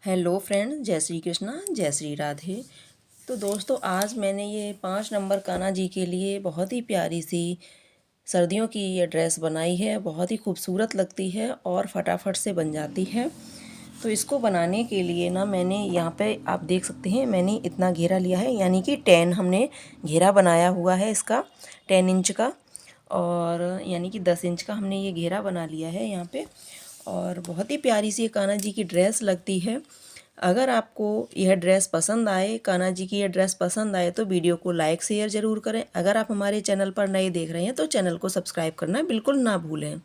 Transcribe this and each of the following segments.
Hello friends, जय श्री कृष्णा, जय श्री राधे। तो दोस्तों, आज मैंने ये 5 नंबर कान्हा जी के लिए बहुत ही प्यारी सी सर्दियों की ये ड्रेस बनाई है। बहुत ही खूबसूरत लगती है और फटाफट से बन जाती है। तो इसको बनाने के लिए ना मैंने यहाँ पे आप देख सकते हैं, मैंने इतना घेरा लिया है, यानी कि 10 हमने घेरा बनाया हुआ है इसका, 10 इंच का, और यानी कि 10 इंच का हमने ये घेरा बना लिया है यहाँ पे। और बहुत ही प्यारी सी कान्हा जी की ड्रेस लगती है। अगर आपको यह ड्रेस पसंद आए, कान्हा जी की यह ड्रेस पसंद आए, तो वीडियो को लाइक शेयर ज़रूर करें। अगर आप हमारे चैनल पर नए देख रहे हैं तो चैनल को सब्सक्राइब करना बिल्कुल ना भूलें।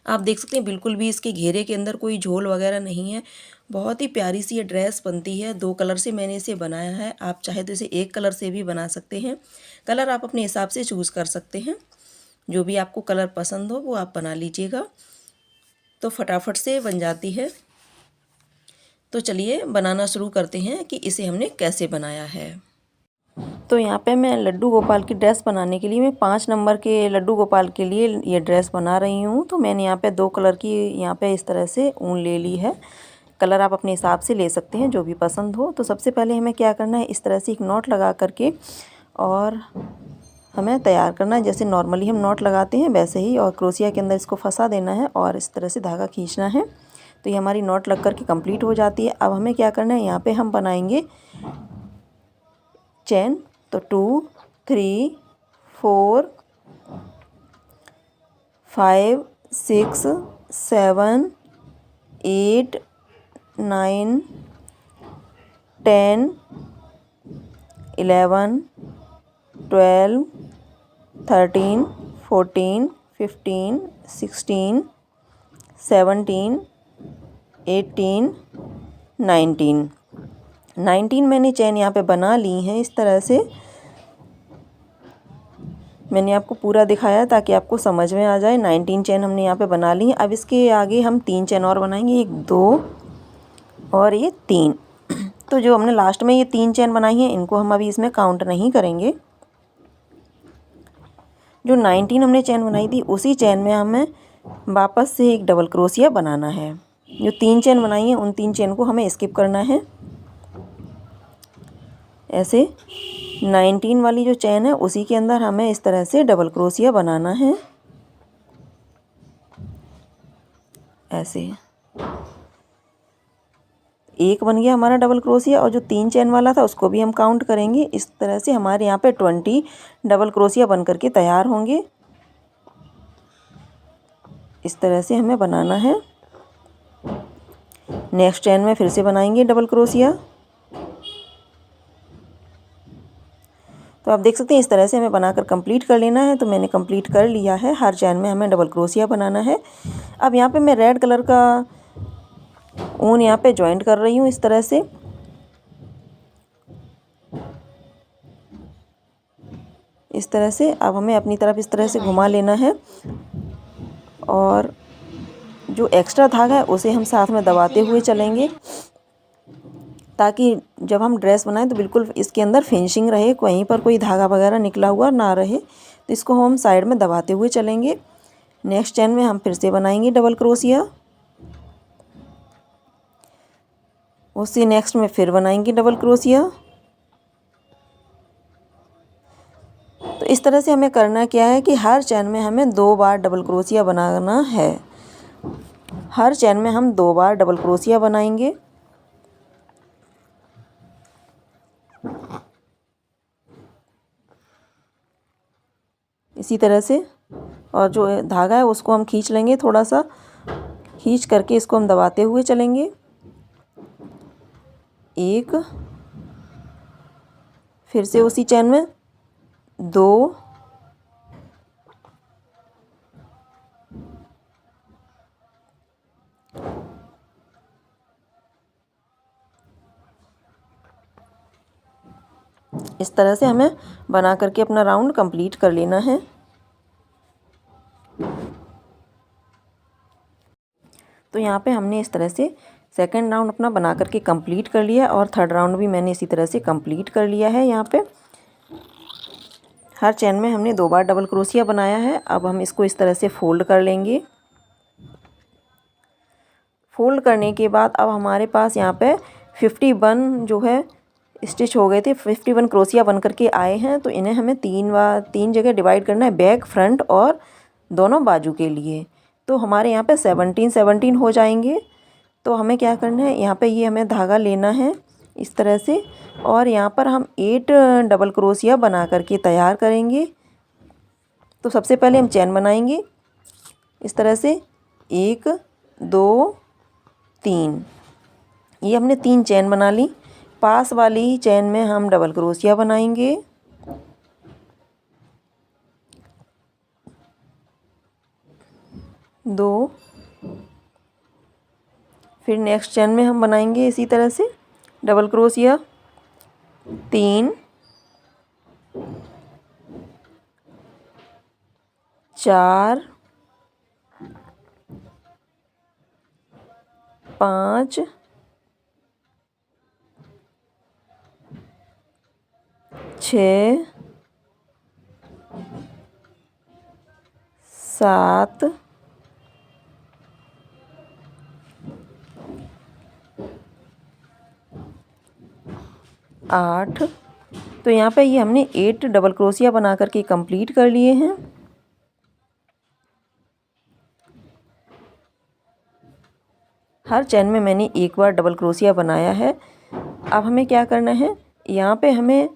आप देख सकते हैं, बिल्कुल भी इसके घेरे के अंदर कोई झोल वगैरह नहीं है। बहुत ही प्यारी सी ये ड्रेस बनती है। 2 कलर से मैंने इसे बनाया है। आप चाहे तो इसे 1 कलर से भी बना सकते हैं। कलर आप अपने हिसाब से चूज़ कर सकते हैं। जो भी आपको कलर पसंद हो वो आप बना लीजिएगा, तो फटाफट से बन जाती है। तो चलिए बनाना शुरू करते हैं कि इसे हमने कैसे बनाया है। तो यहाँ पे मैं लड्डू गोपाल की ड्रेस बनाने के लिए, मैं 5 नंबर के लड्डू गोपाल के लिए ये ड्रेस बना रही हूँ। तो मैंने यहाँ पे 2 कलर की यहाँ पे इस तरह से ऊन ले ली है। कलर आप अपने हिसाब से ले सकते हैं, जो भी पसंद हो। तो सबसे पहले हमें क्या करना है, इस तरह से एक नॉट लगा करके और हमें तैयार करना है। जैसे नॉर्मली हम नॉट लगाते हैं वैसे ही, और क्रोशिया के अंदर इसको फंसा देना है और इस तरह से धागा खींचना है। तो ये हमारी नॉट लग कर के कंप्लीट हो जाती है। अब हमें क्या करना है, यहाँ पे हम बनाएंगे चेन। तो 2 3 4 5 6 7 8 9 10 11 12 13 14 15 16 17 18 19 मैंने चेन यहाँ पे बना ली हैं। इस तरह से मैंने आपको पूरा दिखाया ताकि आपको समझ में आ जाए। 19 चेन हमने यहाँ पे बना ली हैं। अब इसके आगे हम 3 चेन और बनाएंगे, 1 2 और ये 3। तो जो हमने लास्ट में ये 3 चेन बनाई हैं, इनको हम अभी इसमें काउंट नहीं करेंगे। जो 19 हमने चेन बनाई थी, उसी चेन में हमें वापस से एक डबल क्रोशिया बनाना है। जो 3 चेन बनाई हैं, उन 3 चेन को हमें स्किप करना है। ऐसे 19 वाली जो चेन है, उसी के अंदर हमें इस तरह से डबल क्रोशिया बनाना है। ऐसे एक बन गया हमारा डबल क्रोशिया, और जो 3 चेन वाला था उसको भी हम काउंट करेंगे। इस तरह से हमारे यहाँ पे 20 डबल क्रोशिया बन करके तैयार होंगे। इस तरह से हमें बनाना है। नेक्स्ट चेन में फिर से बनाएंगे डबल क्रोशिया। तो आप देख सकते हैं, इस तरह से हमें बनाकर कंप्लीट कर लेना है। तो मैंने कंप्लीट कर लिया है। हर चेन में हमें डबल क्रोशिया बनाना है। अब यहाँ पे मैं रेड कलर का ऊन यहाँ पे जॉइंट कर रही हूँ इस तरह से। इस तरह से अब हमें अपनी तरफ इस तरह से घुमा लेना है, और जो एक्स्ट्रा धागा है उसे हम साथ में दबाते हुए चलेंगे, ताकि जब हम ड्रेस बनाएं तो बिल्कुल इसके अंदर फिनिशिंग रहे, कहीं पर कोई धागा वगैरह निकला हुआ ना रहे। तो इसको हम साइड में दबाते हुए चलेंगे। नेक्स्ट चेन में हम फिर से बनाएंगे डबल क्रोशिया। उसी नेक्स्ट में फिर बनाएंगे डबल क्रोशिया। तो इस तरह से हमें करना क्या है कि हर चेन में हमें 2 बार डबल क्रोशिया बनाना है। हर चेन में हम 2 बार डबल क्रोशिया बनाएंगे। इसी तरह से, और जो धागा है उसको हम खींच लेंगे, थोड़ा सा खींच करके इसको हम दबाते हुए चलेंगे। 1, फिर से उसी चेन में 2, इस तरह से हमें बना करके अपना राउंड कंप्लीट कर लेना है। तो यहाँ पे हमने इस तरह से सेकंड राउंड अपना बना करके कंप्लीट कर लिया, और थर्ड राउंड भी मैंने इसी तरह से कंप्लीट कर लिया है। यहाँ पे हर चेन में हमने 2 बार डबल क्रोशिया बनाया है। अब हम इसको इस तरह से फोल्ड कर लेंगे। फोल्ड करने के बाद अब हमारे पास यहाँ पे 51 जो है स्टिच हो गए थे, 51 क्रोशिया बन करके आए हैं। तो इन्हें हमें तीन जगह डिवाइड करना है, बैक, फ्रंट और दोनों बाजू के लिए। तो हमारे यहाँ पे 17 हो जाएंगे। तो हमें क्या करना है, यहाँ पे ये हमें धागा लेना है इस तरह से, और यहाँ पर हम 8 डबल क्रोशिया बना करके तैयार करेंगे। तो सबसे पहले हम चैन बनाएंगे इस तरह से, 1 2 3। ये हमने 3 चैन बना ली। पास वाली चैन में हम डबल क्रोशिया बनाएंगे, 2। फिर नेक्स्ट चैन में हम बनाएंगे इसी तरह से डबल क्रोशिया, 3 4 5 6 7 8। तो यहाँ पे ये हमने 8 डबल क्रोशिया बना करके कंप्लीट कर लिए हैं। हर चैन में मैंने एक बार डबल क्रोशिया बनाया है। अब हमें क्या करना है, यहाँ पे हमें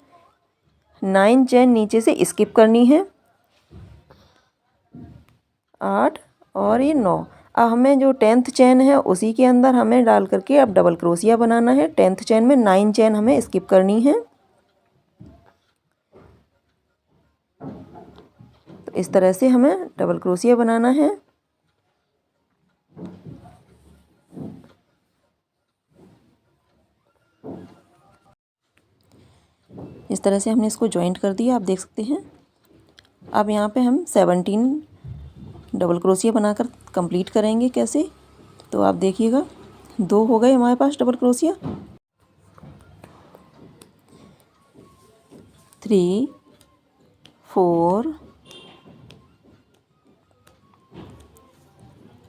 9 चैन नीचे से स्किप करनी है, 8 और ये 9। अब हमें जो 10th चैन है उसी के अंदर हमें डाल करके अब डबल क्रोशिया बनाना है। 10th चैन में 9 चैन हमें स्किप करनी है। तो इस तरह से हमें डबल क्रोशिया बनाना है। इस तरह से हमने इसको जॉइंट कर दिया, आप देख सकते हैं। अब यहाँ पे हम 17 डबल क्रोशिया बनाकर कंप्लीट करेंगे। कैसे, तो आप देखिएगा, 2 हो गए हमारे पास डबल क्रोशिया, 3 4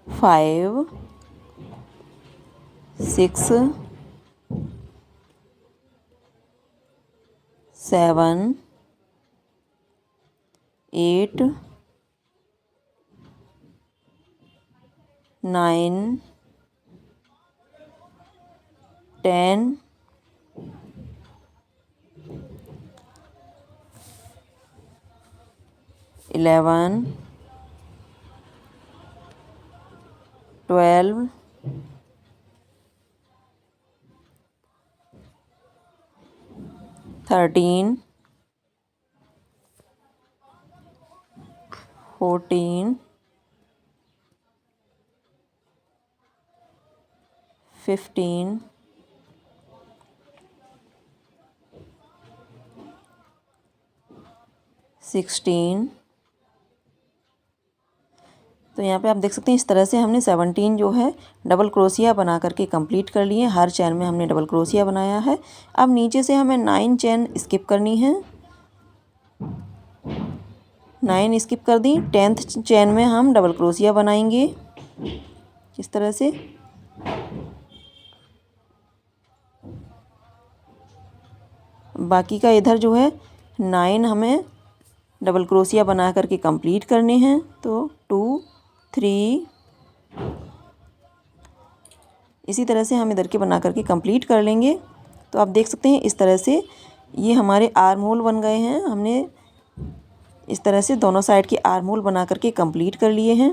5 6 7 8 9 10 11 12 13 14 15 16। तो यहाँ पे आप देख सकते हैं इस तरह से हमने 17 जो है डबल क्रोशिया बना करके कंप्लीट कर लिए। हर चैन में हमने डबल क्रोशिया बनाया है। अब नीचे से हमें 9 चैन स्किप करनी है, 9 स्किप कर दी। 10th चैन में हम डबल क्रोशिया बनाएंगे इस तरह से। बाकी का इधर जो है 9 हमें डबल क्रोशिया बना करके कंप्लीट करने हैं। तो 2 3 इसी तरह से हम इधर के बना करके कंप्लीट कर लेंगे। तो आप देख सकते हैं इस तरह से ये हमारे आर्म होल बन गए हैं। हमने इस तरह से दोनों साइड के आर्म होल बना करके कंप्लीट कर लिए हैं।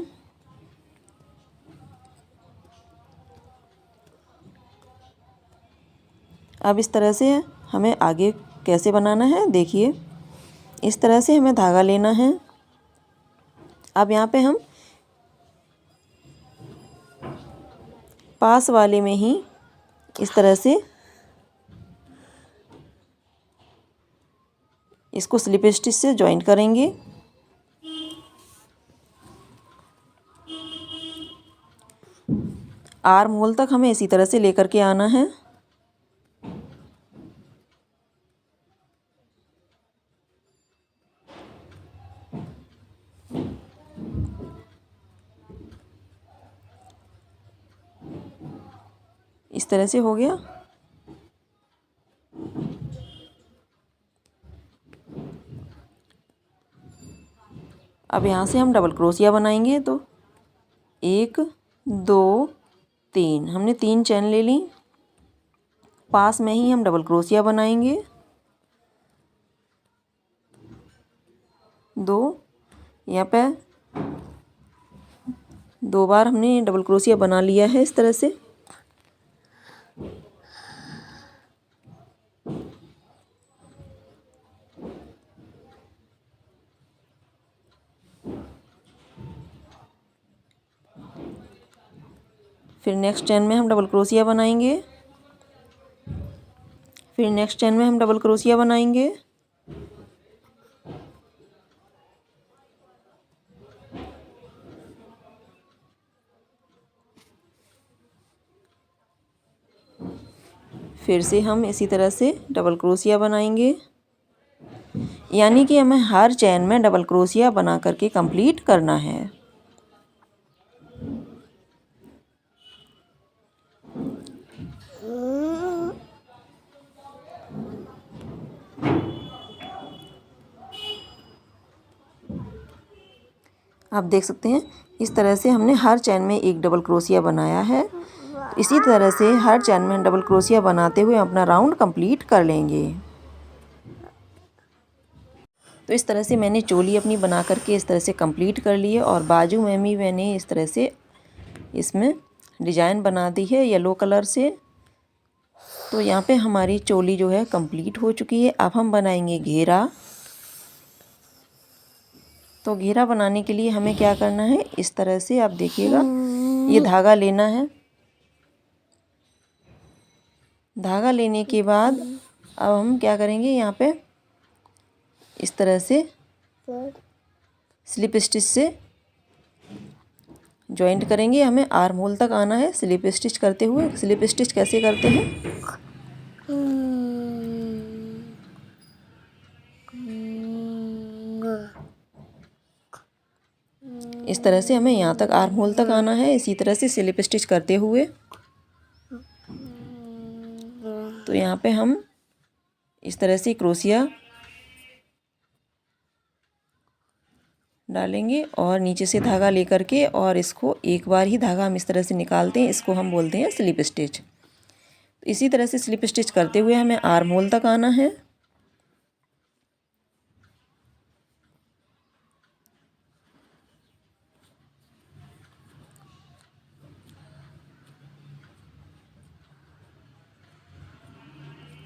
अब इस तरह से हमें आगे कैसे बनाना है देखिए। इस तरह से हमें धागा लेना है। अब यहाँ पे हम पास वाले में ही इस तरह से इसको स्लिप स्टिच से जॉइंट करेंगे। आर्म होल तक हमें इसी तरह से लेकर के आना है। इस तरह से हो गया। अब यहाँ से हम डबल क्रोशिया बनाएंगे। तो 1 2 3 हमने 3 चैन ले ली। पास में ही हम डबल क्रोशिया बनाएंगे 2। यहाँ पे 2 बार हमने डबल क्रोशिया बना लिया है इस तरह से। फिर नेक्स्ट चैन में हम डबल क्रोशिया बनाएंगे। फिर नेक्स्ट चैन में हम डबल क्रोशिया बनाएंगे। फिर से हम इसी तरह से डबल क्रोशिया बनाएंगे, यानी कि हमें हर चैन में डबल क्रोशिया बना करके कंप्लीट करना है। आप देख सकते हैं इस तरह से हमने हर चैन में एक डबल क्रोशिया बनाया है। इसी तरह से हर चैन में डबल क्रोशिया बनाते हुए अपना राउंड कंप्लीट कर लेंगे। तो इस तरह से मैंने चोली अपनी बना करके इस तरह से कंप्लीट कर ली है। और बाजू में भी मैंने इस तरह से इसमें डिजाइन बना दी है येलो कलर से। तो यहाँ पे हमारी चोली जो है कंप्लीट हो चुकी है। अब हम बनाएंगे घेरा। तो घेरा बनाने के लिए हमें क्या करना है, इस तरह से आप देखिएगा, ये धागा लेना है। धागा लेने के बाद अब हम क्या करेंगे, यहाँ पे इस तरह से स्लिप स्टिच से जॉइंट करेंगे। हमें आर्म होल तक आना है स्लिप स्टिच करते हुए। स्लिप स्टिच कैसे करते हैं, इस तरह से हमें यहाँ तक आर्म होल तक आना है, इसी तरह से स्लिप स्टिच करते हुए। तो यहाँ पे हम इस तरह से क्रोशिया डालेंगे और नीचे से धागा लेकर के, और इसको एक बार ही धागा हम इस तरह से निकालते हैं। इसको हम बोलते हैं स्लिप स्टिच। तो इसी तरह से स्लिप स्टिच करते हुए हमें आर्म होल तक आना है।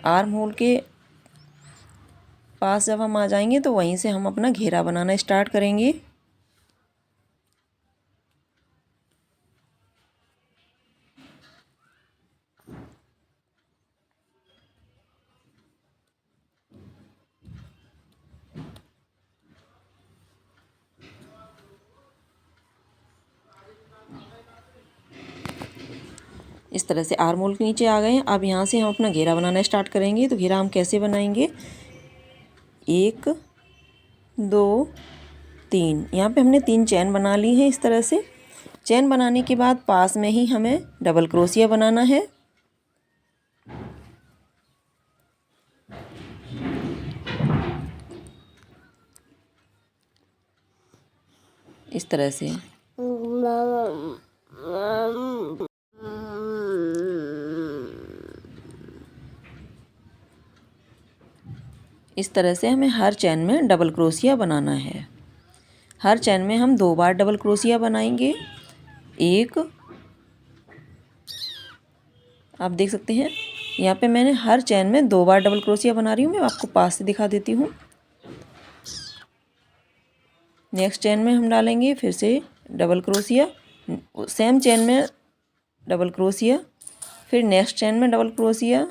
आर्म होल के पास जब हम आ जाएंगे तो वहीं से हम अपना घेरा बनाना स्टार्ट करेंगे। इस तरह से आर्म होल के नीचे आ गए हैं। अब यहाँ से हम अपना घेरा बनाना स्टार्ट करेंगे। तो घेरा हम कैसे बनाएंगे, 1 2 3, यहाँ पे हमने 3 चैन बना ली है। इस तरह से चैन बनाने के बाद पास में ही हमें डबल क्रोशिया बनाना है। इस तरह से इस तरह से हमें हर चैन में डबल क्रोशिया बनाना है। हर चैन में हम 2 बार डबल क्रोशिया बनाएंगे। एक, आप देख सकते हैं यहाँ पे मैंने हर चैन में 2 बार डबल क्रोशिया बना रही हूँ। मैं आपको पास से दिखा देती हूँ। नेक्स्ट चैन में हम डालेंगे फिर से डबल क्रोशिया, सेम चैन में डबल क्रोशिया, फिर नेक्स्ट चैन में डबल क्रोशिया,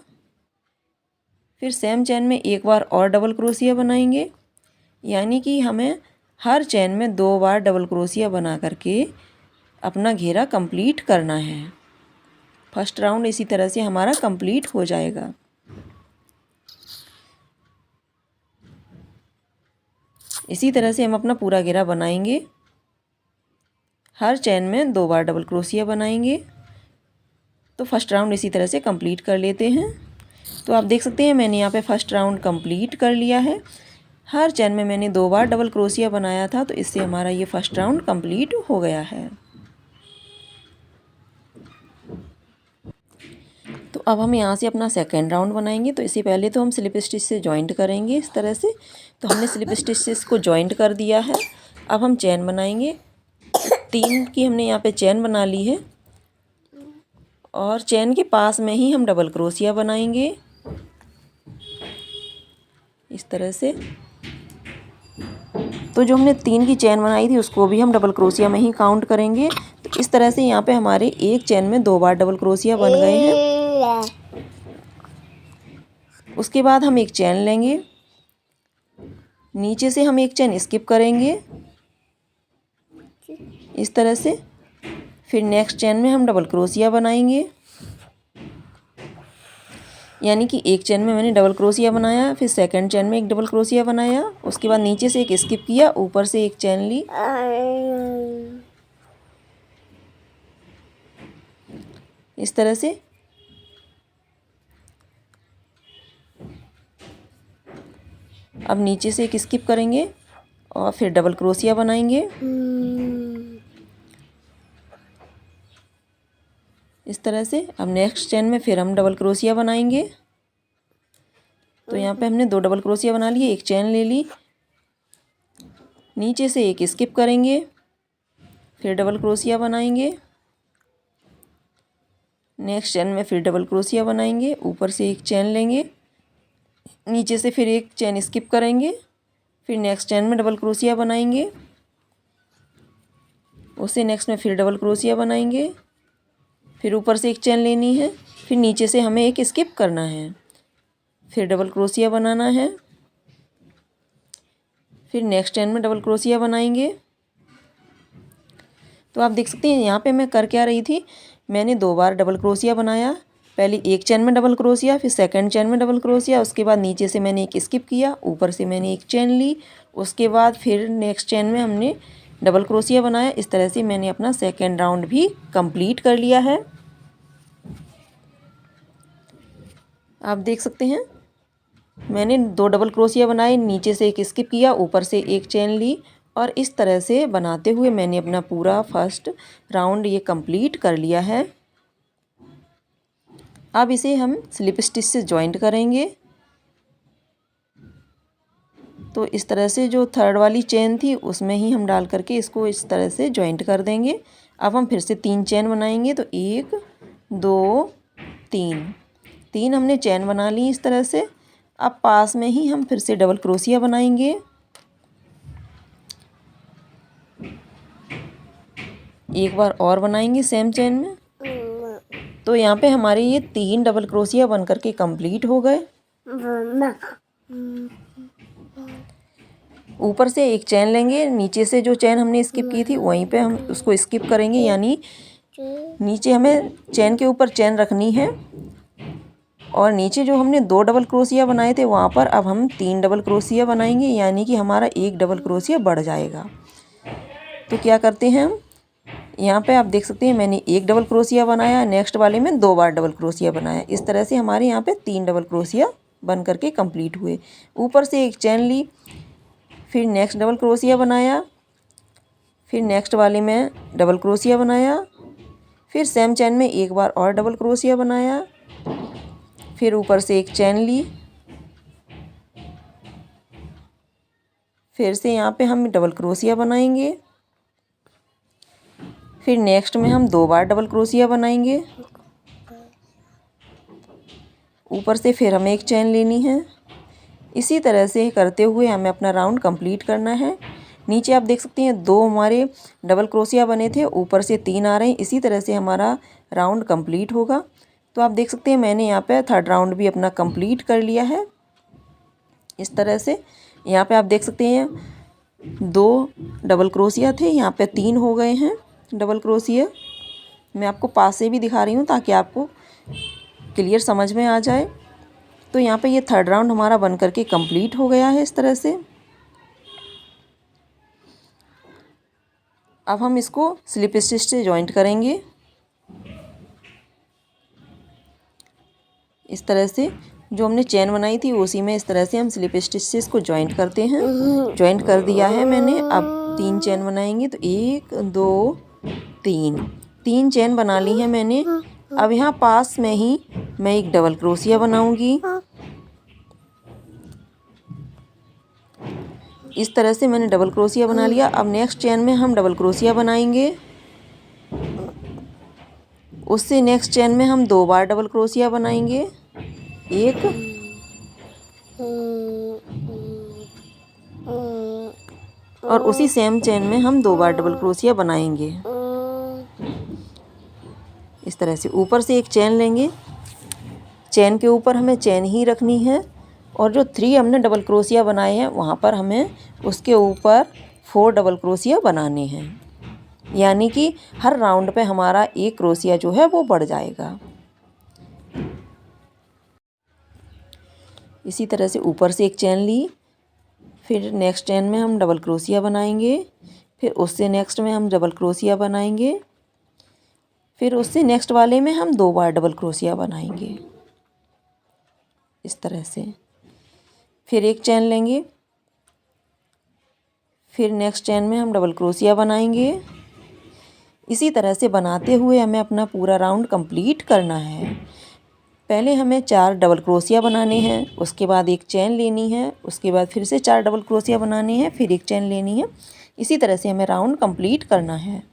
फिर सेम चैन में एक बार और डबल क्रोशिया बनाएंगे। यानी कि हमें हर चैन में 2 बार डबल क्रोशिया बना करके अपना घेरा कंप्लीट करना है। फर्स्ट राउंड इसी तरह से हमारा कंप्लीट हो जाएगा। इसी तरह से हम अपना पूरा घेरा बनाएंगे। हर चैन में 2 बार डबल क्रोशिया बनाएंगे। तो फर्स्ट राउंड इसी तरह से कंप्लीट कर लेते हैं। तो आप देख सकते हैं मैंने यहाँ पे फर्स्ट राउंड कंप्लीट कर लिया है। हर चेन में मैंने 2 बार डबल क्रोशिया बनाया था, तो इससे हमारा ये फर्स्ट राउंड कंप्लीट हो गया है। तो अब हम यहाँ से अपना सेकेंड राउंड बनाएंगे। तो इससे पहले तो हम स्लिप स्टिच से जॉइंट करेंगे इस तरह से। तो हमने स्लिप स्टिचेस को जॉइंट कर दिया है। अब हम चेन बनाएंगे। 3 की हमने यहाँ पे चेन बना ली है और चेन के पास में ही हम डबल क्रोशिया बनाएंगे इस तरह से। तो जो हमने 3 की चेन बनाई थी उसको भी हम डबल क्रोशिया में ही काउंट करेंगे। तो इस तरह से यहाँ पे हमारे एक चेन में 2 बार डबल क्रोशिया बन गए हैं। उसके बाद हम एक चेन लेंगे, नीचे से हम एक चेन स्किप करेंगे इस तरह से। फिर नेक्स्ट चेन में हम डबल क्रोशिया बनाएंगे, यानी कि एक चेन में मैंने डबल क्रोशिया बनाया, फिर सेकंड चेन में एक डबल क्रोशिया बनाया, उसके बाद नीचे से एक स्किप किया, ऊपर से एक चेन ली इस तरह से। अब नीचे से एक स्किप करेंगे और फिर डबल क्रोशिया बनाएंगे इस तरह से। अब नेक्स्ट चेन में फिर हम डबल क्रोशिया बनाएंगे। तो यहाँ पे हमने 2 डबल क्रोशिया बना लिए, एक चेन ले ली, नीचे से एक स्किप करेंगे, फिर डबल क्रोशिया बनाएंगे, नेक्स्ट चेन में फिर डबल क्रोशिया बनाएंगे, ऊपर से एक चेन लेंगे, नीचे से फिर एक चेन स्किप करेंगे, फिर नेक्स्ट चेन में डबल क्रोशिया बनाएंगे, उससे नेक्स्ट में फिर डबल क्रोशिया बनाएंगे, फिर ऊपर से एक चेन लेनी है, फिर नीचे से हमें एक स्किप करना है, फिर डबल क्रोशिया बनाना है, फिर नेक्स्ट चेन में डबल क्रोशिया बनाएंगे। तो आप देख सकते हैं यहाँ पे मैं कर क्या रही थी, मैंने 2 बार डबल क्रोशिया बनाया। पहले एक चेन में डबल क्रोशिया, फिर सेकंड चेन में डबल क्रोशिया, उसके बाद नीचे से मैंने एक स्किप किया, ऊपर से मैंने एक चेन ली, उसके बाद फिर नेक्स्ट चेन में हमने डबल क्रोशिया बनाया। इस तरह से मैंने अपना सेकेंड राउंड भी कंप्लीट कर लिया है। आप देख सकते हैं मैंने 2 डबल क्रोशिया बनाए, नीचे से एक स्किप किया, ऊपर से एक चेन ली, और इस तरह से बनाते हुए मैंने अपना पूरा फर्स्ट राउंड ये कंप्लीट कर लिया है। अब इसे हम स्लिप स्टिच से जॉइंट करेंगे। तो इस तरह से जो थर्ड वाली चेन थी उसमें ही हम डाल करके इसको इस तरह से जॉइंट कर देंगे। अब हम फिर से 3 चेन बनाएंगे। तो 1 2 3 हमने चेन बना ली इस तरह से। अब पास में ही हम फिर से डबल क्रोशिया बनाएंगे। एक बार और बनाएंगे सेम चेन में। तो यहाँ पे हमारे ये 3 डबल क्रोशिया बन करके कंप्लीट हो गए। ऊपर से एक चेन लेंगे, नीचे से जो चेन हमने स्किप की थी वहीं पे हम उसको स्किप करेंगे, यानी नीचे हमें चेन के ऊपर चेन रखनी है, और नीचे जो हमने 2 डबल क्रोशिया बनाए थे वहाँ पर अब हम 3 डबल क्रोशिया बनाएंगे, यानी कि हमारा 1 डबल क्रोशिया बढ़ जाएगा। तो क्या करते हैं हम, यहाँ पे आप देख सकते हैं मैंने 1 डबल क्रोशिया बनाया, नेक्स्ट वाले में 2 बार डबल क्रोशिया बनाया। इस तरह से हमारे यहाँ पे 3 डबल क्रोशिया बन करके कंप्लीट हुए। ऊपर से एक चेन ली, फिर नेक्स्ट डबल क्रोशिया बनाया, फिर नेक्स्ट वाले में डबल क्रोशिया बनाया, फिर सेम चेन में एक बार और डबल क्रोशिया बनाया, फिर ऊपर से एक चेन ली, फिर से यहाँ पे हम डबल क्रोशिया बनाएंगे, फिर नेक्स्ट में हम 2 बार डबल क्रोशिया बनाएंगे, ऊपर से फिर हमें एक चेन लेनी है। इसी तरह से करते हुए हमें अपना राउंड कंप्लीट करना है। नीचे आप देख सकते हैं 2 हमारे डबल क्रोशिया बने थे, ऊपर से 3 आ रहे हैं। इसी तरह से हमारा राउंड कंप्लीट होगा। तो आप देख सकते हैं मैंने यहाँ पे थर्ड राउंड भी अपना कंप्लीट कर लिया है इस तरह से। यहाँ पे आप देख सकते हैं 2 डबल क्रोशिया थे, यहाँ पे 3 हो गए हैं डबल क्रोशिया। मैं आपको पास से भी दिखा रही हूँ ताकि आपको क्लियर समझ में आ जाए। तो यहाँ पे ये थर्ड राउंड हमारा बन करके कंप्लीट हो गया है इस तरह से। अब हम इसको स्लिप स्टिच से जॉइंट करेंगे। इस तरह से जो हमने चेन बनाई थी उसी में इस तरह से हम स्लिप स्टिच से इसको जॉइंट करते हैं। जॉइंट कर दिया है मैंने। अब 3 चेन बनाएंगे, तो 1 2 3 चेन बना ली है मैंने। अब यहाँ पास में ही मैं एक डबल क्रोशिया बनाऊंगी। इस तरह से मैंने डबल क्रोशिया बना लिया। अब नेक्स्ट चेन में हम डबल क्रोशिया बनाएंगे। उससे नेक्स्ट चेन में हम 2 बार डबल क्रोशिया बनाएंगे, एक और उसी सेम चेन में हम 2 बार डबल क्रोशिया बनाएंगे। इस तरह से ऊपर से एक चेन लेंगे, चेन के ऊपर हमें चेन ही रखनी है और जो 3 हमने डबल क्रोशिया बनाए हैं वहाँ पर हमें उसके ऊपर 4 डबल क्रोशिया बनाने हैं, यानी कि हर राउंड पे हमारा एक क्रोशिया जो है वो बढ़ जाएगा। इसी तरह से ऊपर से एक चेन ली, फिर नेक्स्ट चेन में हम डबल क्रोशिया बनाएंगे, फिर उससे नेक्स्ट में हम डबल क्रोशिया बनाएंगे, फिर उससे नेक्स्ट वाले में हम 2 बार डबल क्रोशिया बनाएंगे। इस तरह से फिर एक चेन लेंगे, फिर नेक्स्ट चेन में हम डबल क्रोशिया बनाएंगे। इसी तरह से बनाते हुए हमें अपना पूरा राउंड कंप्लीट करना है। पहले हमें 4 डबल क्रोशिया बनाने हैं, उसके बाद एक चेन लेनी है, उसके बाद फिर से 4 डबल क्रोशिया बनाने हैं, फिर एक चेन लेनी है। इसी तरह से हमें राउंड कंप्लीट करना है।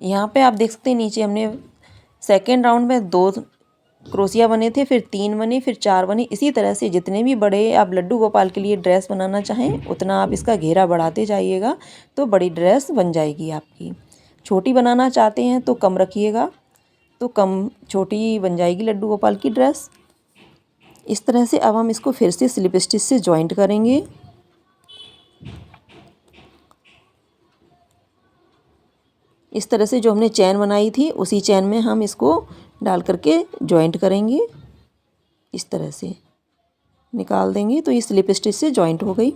यहाँ पे आप देख सकते हैं नीचे हमने सेकेंड राउंड में 2 क्रोशिया बने थे, फिर 3 बने, फिर 4 बने। इसी तरह से जितने भी बड़े आप लड्डू गोपाल के लिए ड्रेस बनाना चाहें उतना आप इसका घेरा बढ़ाते जाइएगा तो बड़ी ड्रेस बन जाएगी आपकी। छोटी बनाना चाहते हैं तो कम रखिएगा, तो कम छोटी बन जाएगी लड्डू गोपाल की ड्रेस। इस तरह से अब हम इसको फिर से स्लिप स्टिच से जॉइंट करेंगे। इस तरह से जो हमने चैन बनाई थी उसी चैन में हम इसको डाल करके जॉइंट करेंगे। इस तरह से निकाल देंगे तो ये स्लिप स्टिच से जॉइंट हो गई।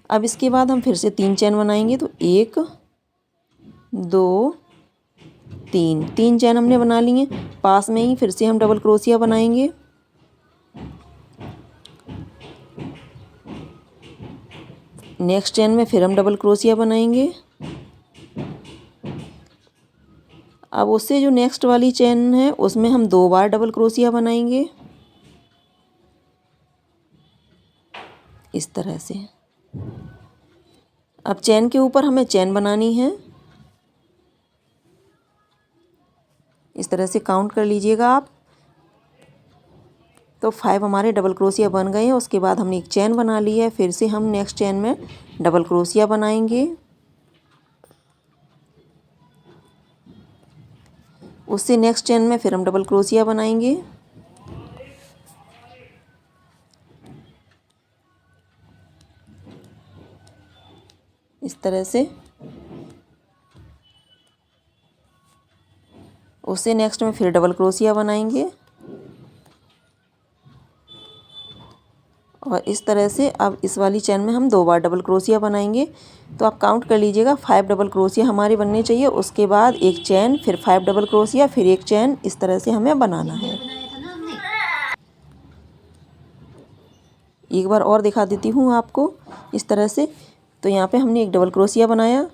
अब इसके बाद हम फिर से 3 चैन बनाएंगे, तो 1 2 3 चैन हमने बना ली हैं। पास में ही फिर से हम डबल क्रोशिया बनाएंगे। नेक्स्ट चैन में फिर हम डबल क्रोशिया बनाएंगे। अब उससे जो नेक्स्ट वाली चैन है उसमें हम 2 बार डबल क्रोशिया बनाएंगे। इस तरह से अब चैन के ऊपर हमें चैन बनानी है। इस तरह से काउंट कर लीजिएगा आप। तो 5 हमारे डबल क्रोशिया बन गए हैं। उसके बाद हमने एक चैन बना ली है, फिर से हम नेक्स्ट चैन में डबल क्रोशिया बनाएंगे। उससे नेक्स्ट चैन में फिर हम डबल क्रोशिया बनाएंगे। इस तरह से उससे नेक्स्ट में फिर डबल क्रोशिया बनाएंगे और इस तरह से अब इस वाली चैन में हम 2 बार डबल क्रोशिया बनाएंगे। तो आप काउंट कर लीजिएगा 5 डबल क्रोशिया हमारे बनने चाहिए। उसके बाद एक चैन, फिर 5 डबल क्रोशिया, फिर एक चैन। इस तरह से हमें बनाना है। एक बार और दिखा देती हूँ आपको इस तरह से। तो यहाँ पे हमने एक डबल क्रोशिया बनाया,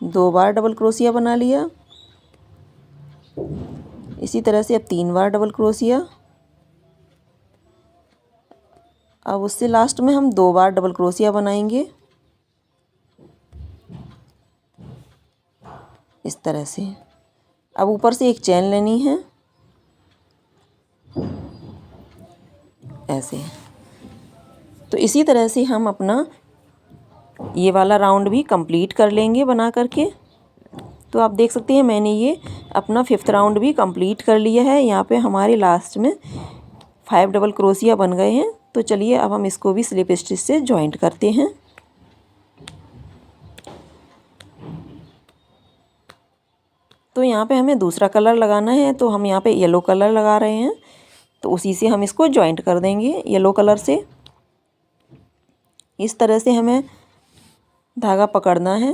2 बार डबल क्रोशिया बना लिया। इसी तरह से अब 3 बार डबल क्रोशिया। अब उससे लास्ट में हम 2 बार डबल क्रोशिया बनाएंगे। इस तरह से अब ऊपर से एक चैन लेनी है, ऐसे। तो इसी तरह से हम अपना ये वाला राउंड भी कंप्लीट कर लेंगे बना करके। तो आप देख सकते हैं मैंने ये अपना 5th राउंड भी कंप्लीट कर लिया है। यहाँ पे हमारे लास्ट में 5 डबल क्रोशिया बन गए हैं। तो चलिए अब हम इसको भी स्लिप स्टिच से जॉइंट करते हैं। तो यहाँ पे हमें दूसरा कलर लगाना है, तो हम यहाँ पे येलो कलर लगा रहे हैं। तो उसी से हम इसको जॉइंट कर देंगे येलो कलर से। इस तरह से हमें धागा पकड़ना है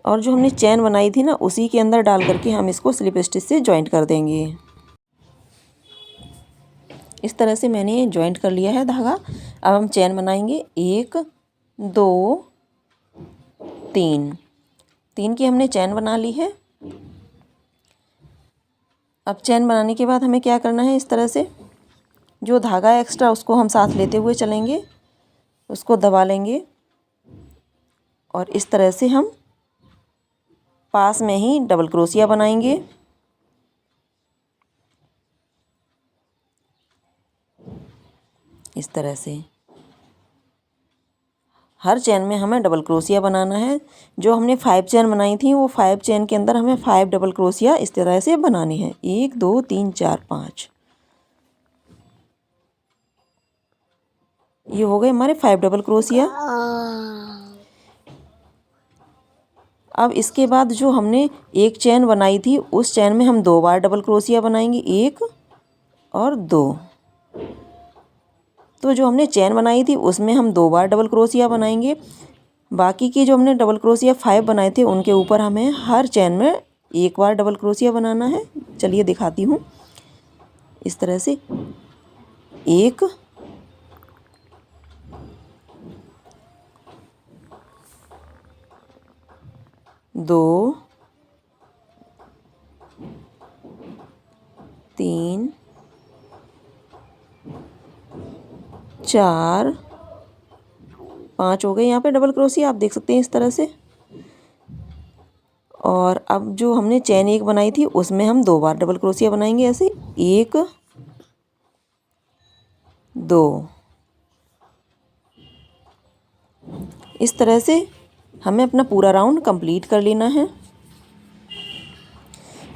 और जो हमने चैन बनाई थी ना उसी के अंदर डाल करके हम इसको स्लिप स्टिच से जॉइंट कर देंगे। इस तरह से मैंने जॉइंट कर लिया है धागा। अब हम चैन बनाएंगे 1 2 3। 3 की हमने चैन बना ली है। अब चैन बनाने के बाद हमें क्या करना है, इस तरह से जो धागा है एक्स्ट्रा उसको हम साथ लेते हुए चलेंगे, उसको दबा लेंगे और इस तरह से हम पास में ही डबल क्रोशिया बनाएंगे। इस तरह से हर चैन में हमें डबल क्रोशिया बनाना है। जो हमने 5 चैन बनाई थी वो 5 चैन के अंदर हमें 5 डबल क्रोशिया इस तरह से बनानी है। 1 2 3 4 5। ये हो गए हमारे 5 डबल क्रोशिया। अब इसके बाद जो हमने एक चैन बनाई थी उस चैन में हम 2 बार डबल क्रोशिया बनाएंगे, 1 और 2। तो जो हमने चैन बनाई थी उसमें हम 2 बार डबल क्रोशिया बनाएंगे। बाकी की जो हमने डबल क्रोशिया 5 बनाए थे उनके ऊपर हमें हर चैन में 1 बार डबल क्रोशिया बनाना है। चलिए दिखाती हूँ। इस तरह से 1 2 3 4 5 हो गए यहाँ पे डबल क्रोशिया, आप देख सकते हैं इस तरह से। और अब जो हमने चैन 1 बनाई थी उसमें हम 2 बार डबल क्रोशिया बनाएंगे, ऐसे 1 2। इस तरह से हमें अपना पूरा राउंड कंप्लीट कर लेना है।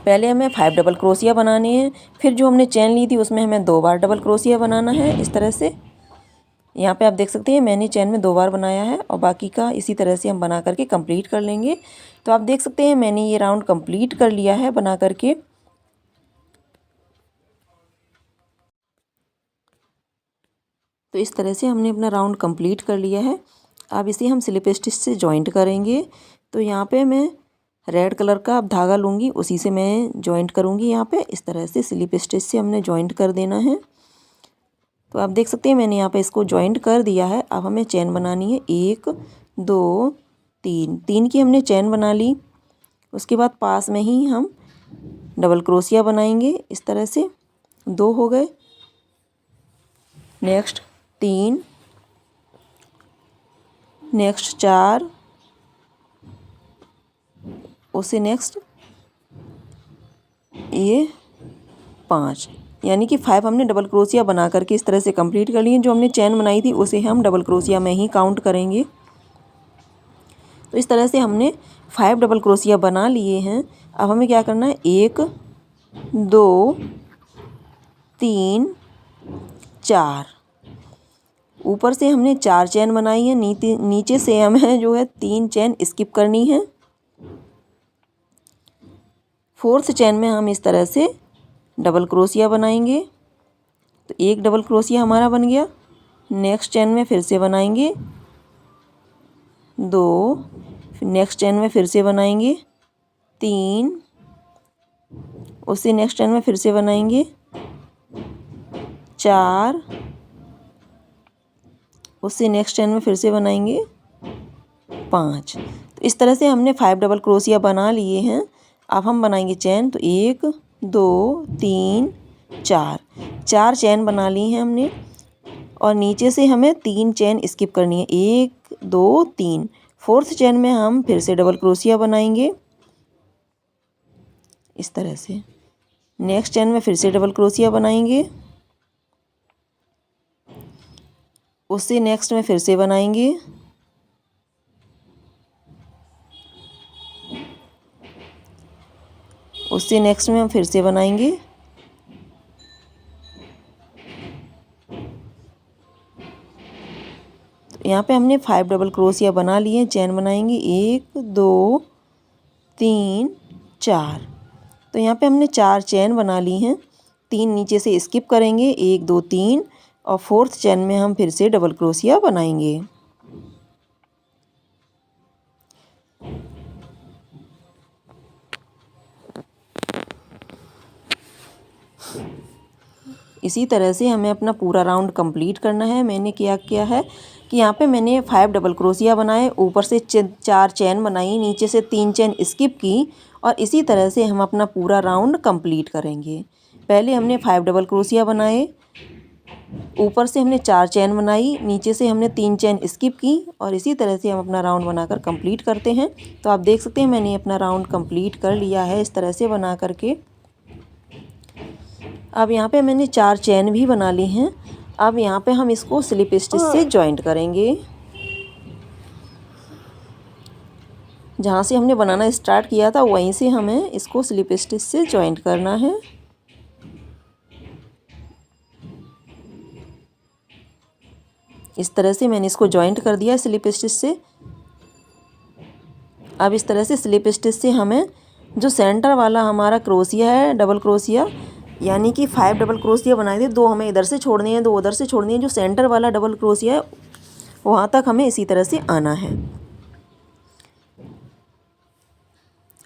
पहले हमें 5 डबल क्रोशिया बनाने हैं, फिर जो हमने चैन ली थी उसमें हमें 2 बार डबल क्रोशिया बनाना है। इस तरह से यहाँ पे आप देख सकते हैं मैंने चैन में 2 बार बनाया है और बाकी का इसी तरह से हम बना करके कंप्लीट कर लेंगे। तो आप देख सकते हैं मैंने ये राउंड कंप्लीट कर लिया है बना करके। तो इस तरह से हमने अपना राउंड कंप्लीट कर लिया है। अब इसे हम स्लिप स्टिच से जॉइंट करेंगे। तो यहाँ पे मैं रेड कलर का अब धागा लूँगी, उसी से मैं जॉइंट करूँगी। यहाँ पे इस तरह से स्लिप स्टिच से हमने जॉइंट कर देना है। तो आप देख सकते हैं मैंने यहाँ पे इसको जॉइंट कर दिया है। अब हमें चैन बनानी है 1 2 3। 3 की हमने चैन बना ली। उसके बाद पास में ही हम डबल क्रोशिया बनाएंगे, इस तरह से 2 हो गए। नेक्स्ट 3, नेक्स्ट 4, उससे नेक्स्ट ये 5, यानी कि 5 हमने डबल क्रोशिया बना करके इस तरह से कंप्लीट कर लिए। जो हमने चैन बनाई थी उसे हम डबल क्रोशिया में ही काउंट करेंगे। तो इस तरह से हमने 5 डबल क्रोशिया बना लिए हैं। अब हमें क्या करना है, 1 2 3 4, ऊपर से हमने 4 चैन बनाई है, नीचे से हमें जो है 3 चैन स्किप करनी है। 4th चैन में हम इस तरह से डबल क्रोशिया बनाएंगे। तो एक डबल क्रोशिया हमारा बन गया। नेक्स्ट चैन में फिर से बनाएंगे 2, फिर नेक्स्ट चैन में फिर से बनाएंगे 3, उससे नेक्स्ट चैन में फिर से बनाएंगे 4, उससे नेक्स्ट चैन में फिर से बनाएंगे 5। तो इस तरह से हमने 5 डबल क्रोशिया बना लिए हैं। अब हम बनाएंगे चैन। तो 1 2 3 4, 4 चैन बना ली हैं हमने और नीचे से हमें 3 चैन स्किप करनी है, 1 2 3। 4th चैन में हम फिर से डबल क्रोशिया बनाएंगे इस तरह से। नेक्स्ट चैन में फिर से डबल क्रोशिया बनाएंगे, उससे नेक्स्ट में फिर से बनाएंगे, उससे नेक्स्ट में हम फिर से बनाएंगे, तो यहाँ पे हमने 5 डबल क्रोशिया बना लिए। चैन बनाएंगे 1 2 3 4। तो यहाँ पे हमने 4 चैन बना ली हैं, 3 नीचे से स्किप करेंगे, 1 2 3, और 4th चैन में हम फिर से डबल क्रोशिया बनाएंगे। इसी तरह से हमें अपना पूरा राउंड कंप्लीट करना है। मैंने क्या किया है कि यहाँ पे मैंने 5 डबल क्रोशिया बनाए, ऊपर से 4 चेन बनाई, नीचे से 3 चेन स्किप की और इसी तरह से हम अपना पूरा राउंड कंप्लीट करेंगे। पहले हमने 5 डबल क्रोशिया बनाए, ऊपर से हमने 4 चेन बनाई, नीचे से हमने 3 चेन स्किप की और इसी तरह से हम अपना राउंड बनाकर कंप्लीट करते हैं। तो आप देख सकते हैं मैंने अपना राउंड कंप्लीट कर लिया है इस तरह से बना करके। अब यहाँ पे मैंने 4 चेन भी बना ली हैं। अब यहाँ पे हम इसको स्लिप स्टिच से जॉइंट करेंगे। जहाँ से हमने बनाना स्टार्ट किया था वहीं से हमें इसको स्लिप स्टिच से जॉइंट करना है। इस तरह से मैंने इसको जॉइंट कर दिया स्लिप स्टिच से। अब इस तरह से स्लिप स्टिच से हमें जो सेंटर वाला हमारा क्रोशिया है, डबल क्रोशिया, यानी कि 5 डबल क्रोशिया बनाए थे, 2 हमें इधर से छोड़नी है, 2 उधर से छोड़नी है। जो सेंटर वाला डबल क्रोशिया है वहाँ तक हमें इसी तरह से आना है।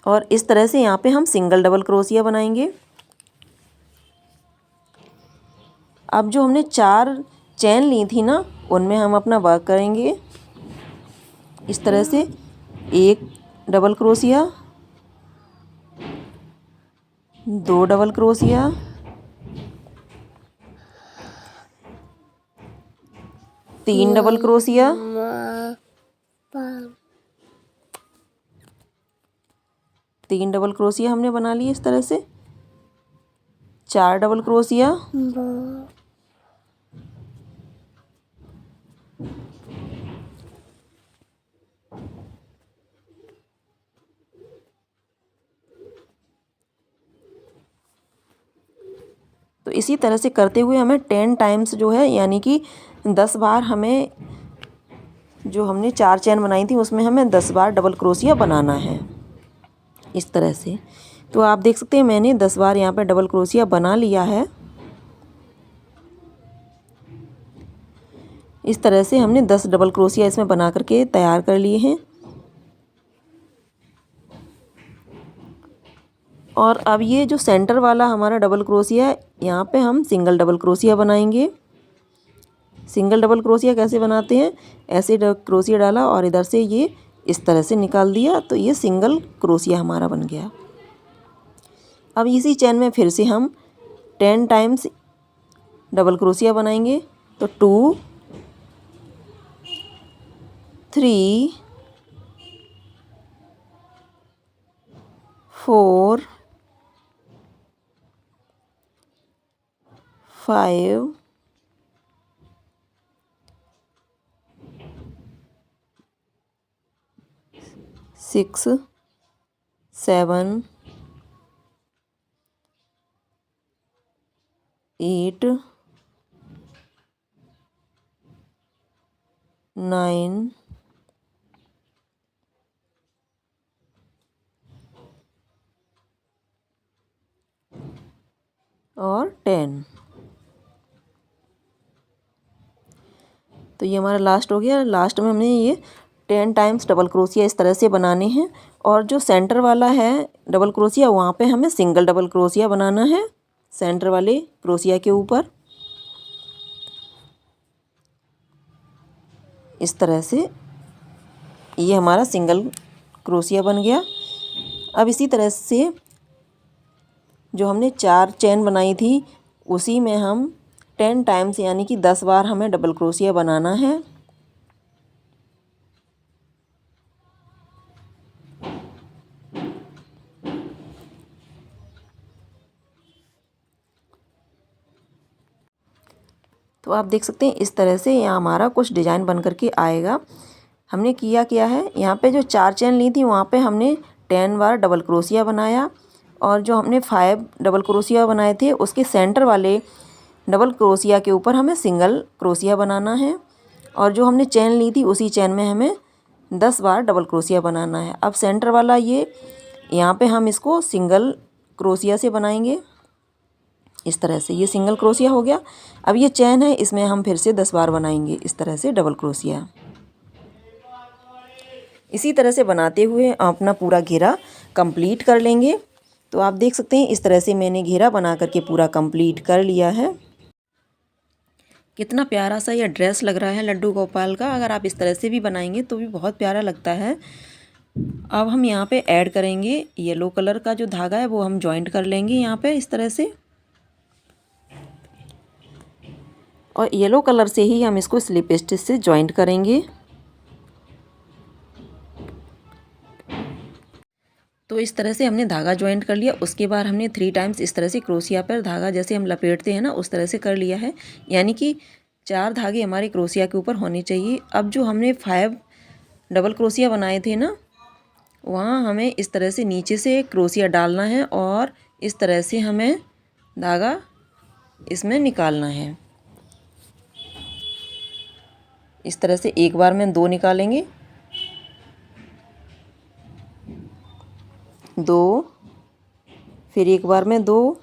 और इस तरह से यहाँ पे हम सिंगल डबल क्रोशिया बनाएंगे। अब जो हमने 4 चेन ली थी ना, उनमें हम अपना वर्क करेंगे। इस तरह से 1 double crochet, 2 double crochet, 3 double crochet, 3 double crochet हमने बना ली इस तरह से, 4 डबल क्रोशिया, तो इसी तरह से करते हुए हमें 10 टाइम्स जो है, यानी कि 10 बार हमें, जो हमने 4 चेन बनाई थी उसमें हमें 10 बार डबल क्रोशिया बनाना है इस तरह से। तो आप देख सकते हैं मैंने 10 बार यहाँ पे डबल क्रोशिया बना लिया है। इस तरह से हमने 10 डबल क्रोशिया इसमें बना करके तैयार कर लिए हैं। और अब ये जो सेंटर वाला हमारा डबल क्रोशिया है, यहाँ पे हम सिंगल डबल क्रोशिया बनाएंगे। सिंगल डबल क्रोशिया कैसे बनाते हैं, ऐसे क्रोशिया डाला और इधर से ये इस तरह से निकाल दिया, तो ये सिंगल क्रोशिया हमारा बन गया। अब इसी चेन में फिर से हम 10 टाइम्स डबल क्रोशिया बनाएंगे। तो 2, 3, 4, 5, 6, 7, 8, 9, और 10। तो ये हमारा लास्ट हो गया। लास्ट में हमने ये 10 टाइम्स डबल क्रोशिया इस तरह से बनाने हैं। और जो सेंटर वाला है डबल क्रोशिया, वहाँ पे हमें सिंगल डबल क्रोशिया बनाना है सेंटर वाले क्रोशिया के ऊपर। इस तरह से ये हमारा सिंगल क्रोशिया बन गया। अब इसी तरह से जो हमने 4 चेन बनाई थी उसी में हम 10 टाइम्स, यानी कि 10 बार हमें डबल क्रोशिया बनाना है। तो आप देख सकते हैं इस तरह से यहाँ हमारा कुछ डिज़ाइन बन करके आएगा। हमने किया है, यहाँ पे जो 4 चेन ली थी वहाँ पे हमने 10 बार डबल क्रोशिया बनाया। और जो हमने 5 डबल क्रोशिया बनाए थे उसके सेंटर वाले डबल क्रोशिया के ऊपर हमें सिंगल क्रोशिया बनाना है। और जो हमने चेन ली थी उसी चेन में हमें 10 बार डबल क्रोशिया बनाना है। अब सेंटर वाला ये, यहाँ पे हम इसको सिंगल क्रोशिया से बनाएंगे। इस तरह से ये सिंगल क्रोशिया हो गया। अब ये चेन है, इसमें हम फिर से 10 बार बनाएंगे इस तरह से डबल क्रोशिया। इसी तरह से बनाते हुए अपना पूरा घेरा कंप्लीट कर लेंगे। तो आप देख सकते हैं इस तरह से मैंने घेरा बना करके पूरा कंप्लीट कर लिया है। कितना प्यारा सा यह ड्रेस लग रहा है लड्डू गोपाल का। अगर आप इस तरह से भी बनाएंगे तो भी बहुत प्यारा लगता है। अब हम यहाँ पे ऐड करेंगे येलो कलर का जो धागा है वो हम जॉइंट कर लेंगे यहाँ पे इस तरह से, और येलो कलर से ही हम इसको स्लिप स्टिच से जॉइंट करेंगे। तो इस तरह से हमने धागा ज्वाइंट कर लिया। उसके बाद हमने 3 टाइम्स इस तरह से क्रोशिया पर धागा जैसे हम लपेटते हैं ना उस तरह से कर लिया है, यानी कि 4 धागे हमारे क्रोशिया के ऊपर होने चाहिए। अब जो हमने 5 डबल क्रोशिया बनाए थे ना, वहाँ हमें इस तरह से नीचे से क्रोशिया डालना है और इस तरह से हमें धागा इसमें निकालना है। इस तरह से एक बार में 2 निकालेंगे, 2, फिर एक बार में 2,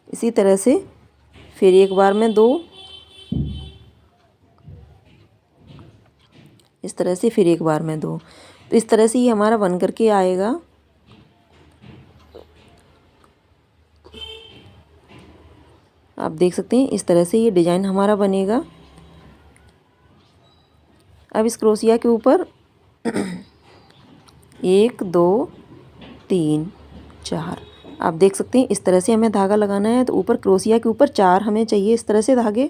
इसी तरह से फिर एक बार में 2, इस तरह से फिर एक बार में 2। तो इस तरह से ये हमारा बन करके आएगा। आप देख सकते हैं इस तरह से ये डिज़ाइन हमारा बनेगा। अब इस क्रोशिया के ऊपर 1 2 3 4 आप देख सकते हैं इस तरह से हमें धागा लगाना है। तो ऊपर क्रोशिया के ऊपर 4 हमें चाहिए इस तरह से धागे।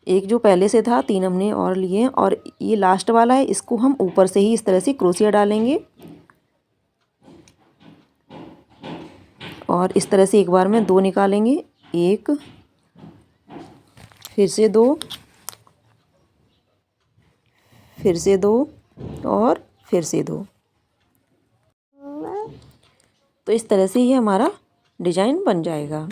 एक जो पहले से था 3 हमने और लिए हैं, और ये लास्ट वाला है, इसको हम ऊपर से ही इस तरह से क्रोशिया डालेंगे और इस तरह से एक बार में 2 निकालेंगे, 1, फिर से 2, फिर से 2 और फिर से 2। तो इस तरह से ये हमारा डिजाइन बन जाएगा।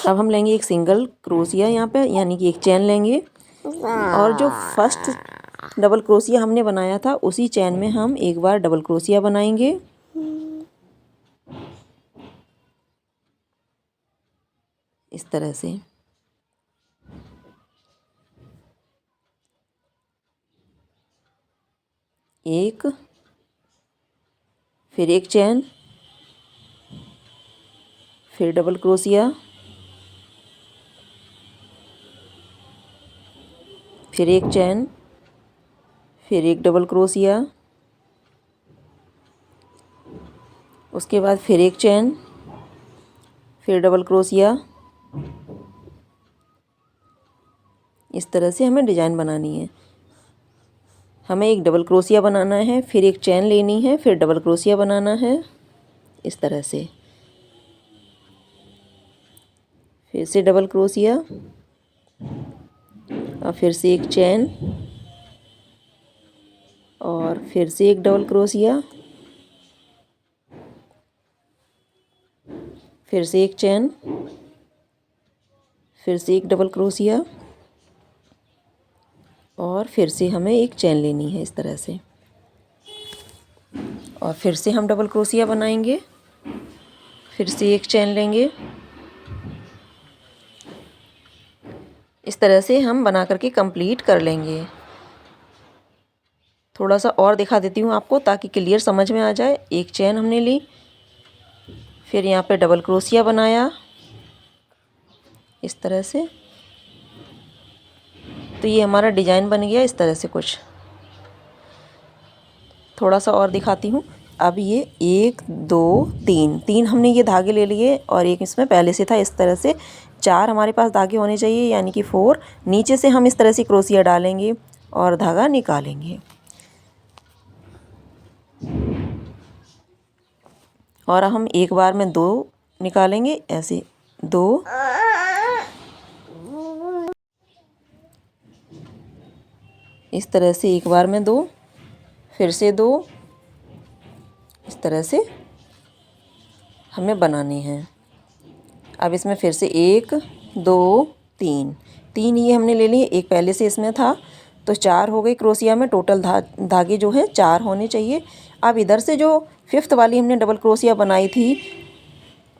अब हम लेंगे एक सिंगल क्रोशिया यहाँ पे, यानी कि एक चैन लेंगे, और जो फर्स्ट डबल क्रोशिया हमने बनाया था उसी चैन में हम एक बार डबल क्रोशिया बनाएंगे। इस तरह से एक, फिर एक चैन, फिर डबल क्रोशिया, फिर एक चैन, फिर एक डबल क्रोशिया, उसके बाद फिर एक चैन, फिर डबल क्रोशिया। इस तरह से हमें डिज़ाइन बनानी है। हमें एक डबल क्रोशिया बनाना है, फिर एक चैन लेनी है, फिर डबल क्रोशिया बनाना है इस तरह से, फिर से डबल क्रोशिया और फिर से एक चैन और फिर से एक डबल क्रोशिया, फिर से एक चैन, फिर से एक डबल क्रोशिया और फिर से हमें एक चैन लेनी है इस तरह से, और फिर से हम डबल क्रोशिया बनाएंगे, फिर से एक चैन लेंगे। इस तरह से हम बना करके कंप्लीट कर लेंगे। थोड़ा सा और दिखा देती हूँ आपको ताकि क्लियर समझ में आ जाए। एक चैन हमने ली, फिर यहाँ पे डबल क्रोशिया बनाया इस तरह से। तो ये हमारा डिज़ाइन बन गया इस तरह से कुछ। थोड़ा सा और दिखाती हूँ। अब ये 1 2 3 हमने ये धागे ले लिए और एक इसमें पहले से था। इस तरह से 4 हमारे पास धागे होने चाहिए, यानी कि 4। नीचे से हम इस तरह से क्रोशिया डालेंगे और धागा निकालेंगे, और हम एक बार में 2 निकालेंगे ऐसे, 2, इस तरह से एक बार में 2, फिर से 2, इस तरह से हमें बनाने हैं। अब इसमें फिर से 1 2 3 ये हमने ले लिए, एक पहले से इसमें था, तो 4 हो गई क्रोशिया में। टोटल धागे जो है 4 होने चाहिए। अब इधर से जो 5th वाली हमने डबल क्रोशिया बनाई थी,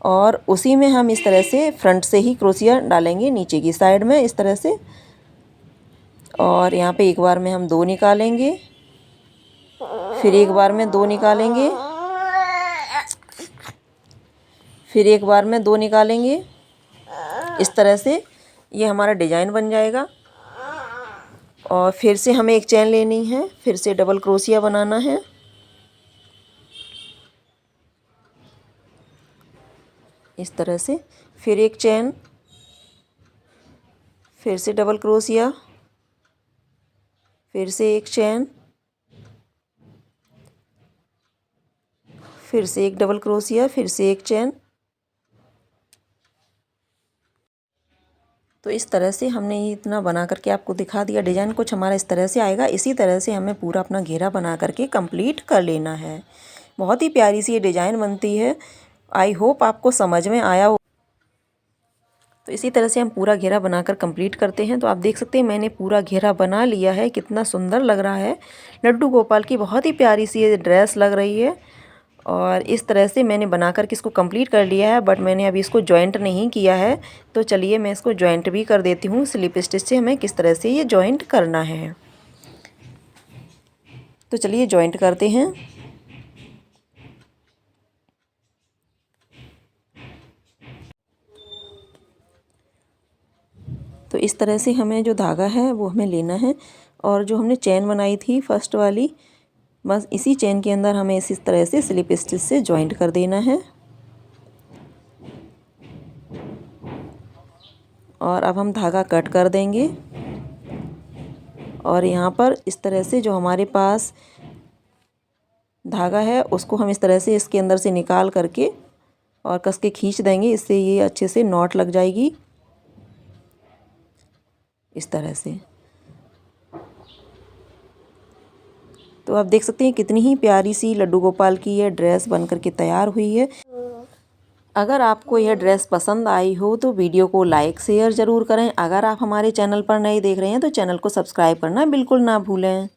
और उसी में हम इस तरह से फ्रंट से ही क्रोशिया डालेंगे नीचे की साइड में इस तरह से, और यहाँ पे एक बार में हम 2 निकालेंगे फिर एक बार में 2 निकालेंगे, फिर एक बार में 2 निकालेंगे। इस तरह से ये हमारा डिज़ाइन बन जाएगा। और फिर से हमें एक चेन लेनी है, फिर से डबल क्रोशिया बनाना है। इस तरह से फिर एक चेन, फिर से डबल क्रोशिया, फिर से एक चेन, फिर से एक डबल क्रोशिया, फिर से एक चेन। तो इस तरह से हमने ये इतना बना करके आपको दिखा दिया। डिज़ाइन कुछ हमारा इस तरह से आएगा। इसी तरह से हमें पूरा अपना घेरा बना करके कंप्लीट कर लेना है। बहुत ही प्यारी सी ये डिज़ाइन बनती है। आई होप आपको समझ में आया हो। तो इसी तरह से हम पूरा घेरा बनाकर कंप्लीट करते हैं। तो आप देख सकते हैं मैंने पूरा घेरा बना लिया है। कितना सुंदर लग रहा है। लड्डू गोपाल की बहुत ही प्यारी सी ये ड्रेस लग रही है। और इस तरह से मैंने बना कर के इसको कंप्लीट कर लिया है। बट मैंने अभी इसको जॉइंट नहीं किया है। तो चलिए मैं इसको जॉइंट भी कर देती हूँ। स्लिप स्टिच से हमें किस तरह से ये जॉइंट करना है। तो चलिए जॉइंट करते हैं। तो इस तरह से हमें जो धागा है वो हमें लेना है। और जो हमने चेन बनाई थी फर्स्ट वाली, बस इसी चेन के अंदर हमें इसी तरह से स्लिप स्टिच से जॉइंट कर देना है। और अब हम धागा कट कर देंगे। और यहाँ पर इस तरह से जो हमारे पास धागा है उसको हम इस तरह से इसके अंदर से निकाल करके और कस के खींच देंगे। इससे ये अच्छे से नॉट लग जाएगी इस तरह से। तो आप देख सकते हैं कितनी ही प्यारी सी लड्डू गोपाल की यह ड्रेस बन करके तैयार हुई है। अगर आपको यह ड्रेस पसंद आई हो तो वीडियो को लाइक शेयर ज़रूर करें। अगर आप हमारे चैनल पर नए देख रहे हैं तो चैनल को सब्सक्राइब करना बिल्कुल ना भूलें।